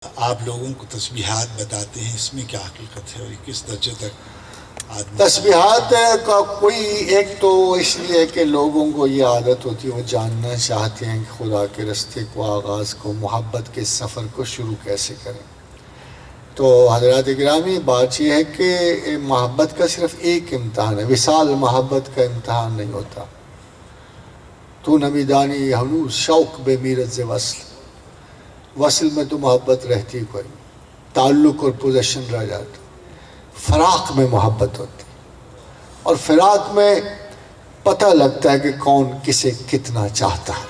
آپ لوگوں کو تسبیحات بتاتے ہیں، اس میں کیا حقیقت ہے اور کس درجے تک آدمی؟ تسبیحات کا کوئی ایک تو اس لیے کہ لوگوں کو یہ عادت ہوتی ہے، وہ جاننا چاہتے ہیں کہ خدا کے رستے کو، آغاز کو، محبت کے سفر کو شروع کیسے کریں۔ تو حضرات گرامی، بات یہ ہے کہ محبت کا صرف ایک امتحان ہے، وصال محبت کا امتحان نہیں ہوتا۔ تو نمی دانی ہنوز شوق بے میرت ز وصل، وصل میں تو محبت رہتی کوئی، تعلق اور پوزیشن رہ جاتا، فراق میں محبت ہوتی، اور فراق میں پتہ لگتا ہے کہ کون کسے کتنا چاہتا ہے۔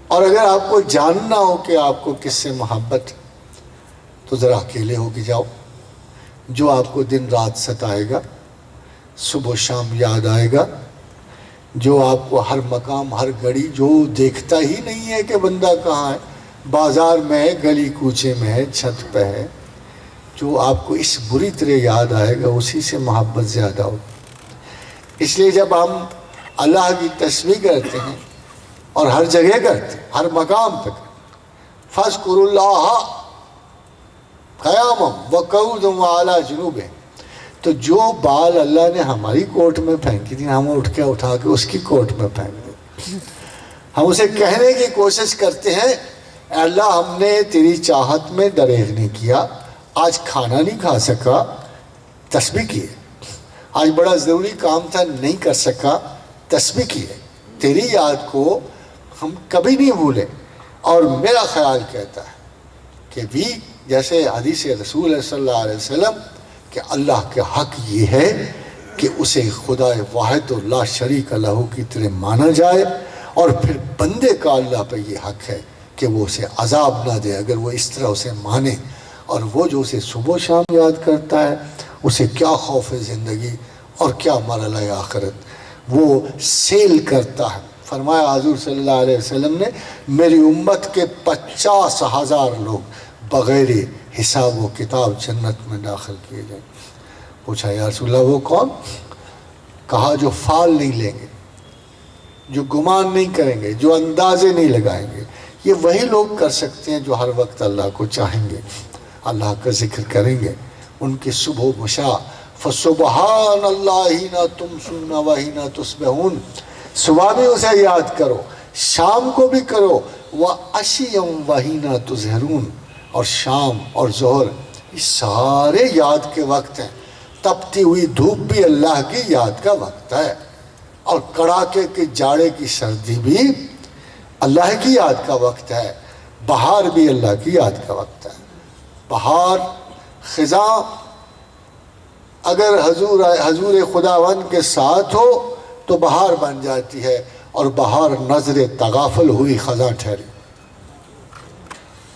اور اگر آپ کو جاننا ہو کہ آپ کو کس سے محبت، تو ذرا اکیلے ہو کے جاؤ۔ جو آپ کو دن رات ستائے گا، صبح و شام یاد آئے گا، جو آپ کو ہر مقام ہر گھڑی، جو دیکھتا ہی نہیں ہے کہ بندہ کہاں ہے، بازار میں ہے، گلی کوچے میں ہے، چھت پہ ہے، جو آپ کو اس بری طرح یاد آئے گا، اسی سے محبت زیادہ ہو۔ اس لیے جب ہم اللہ کی تسبیح کرتے ہیں، اور ہر جگہ کرتے ہیں، ہر مقام پہ فَاذْكُرُوا اللَّهَ قِيَامًا وَقُعُودًا وَعَلَىٰ جُنُوبِهِمْ، تو جو بال اللہ نے ہماری کوٹ میں پھینکی تھی، ہم اٹھ کے اس کی کوٹ میں پھینک دیں۔ ہم اسے کہنے کی کوشش کرتے ہیں، اے اللہ ہم نے تیری چاہت میں دریغ نہیں کیا، آج کھانا نہیں کھا سکا، تسبیح کیے، آج بڑا ضروری کام تھا نہیں کر سکا، تسبیح کیے، تیری یاد کو ہم کبھی نہیں بھولے۔ اور میرا خیال کہتا ہے کہ بھی جیسے حدیث رسول صلی اللہ علیہ وسلم کہ اللہ کے حق یہ ہے کہ اسے خدا واحد و لا شریک لہ کی طرح مانا جائے، اور پھر بندے کا اللہ پہ یہ حق ہے کہ وہ اسے عذاب نہ دے اگر وہ اس طرح اسے مانے۔ اور وہ جو اسے صبح و شام یاد کرتا ہے، اسے کیا خوف زندگی اور کیا مرحلہ آخرت، وہ سیل کرتا ہے۔ فرمایا حضور صلی اللہ علیہ وسلم نے، میری امت کے 50,000 لوگ بغیر حساب و کتاب جنت میں داخل کیے جائیں۔ پوچھا یا رسول اللہ وہ کون؟ کہا جو فال نہیں لیں گے، جو گمان نہیں کریں گے، جو اندازے نہیں لگائیں گے۔ یہ وہی لوگ کر سکتے ہیں جو ہر وقت اللہ کو چاہیں گے، اللہ کا ذکر کریں گے۔ ان کی صبح مشاء فسبحان اللہ حین تمسون وحین تصبحون، صبح بھی اسے یاد کرو، شام کو بھی کرو، وعشیا وحین تظہرون، اور شام اور ظہر یہ سارے یاد کے وقت ہیں۔ تپتی ہوئی دھوپ بھی اللہ کی یاد کا وقت ہے، اور کڑاکے کی جاڑے کی سردی بھی اللہ کی یاد کا وقت ہے، بہار بھی اللہ کی یاد کا وقت ہے۔ بہار خزاں اگر حضور خداوند کے ساتھ ہو تو بہار بن جاتی ہے، اور بہار نظر تغافل ہوئی خزاں ٹھہری۔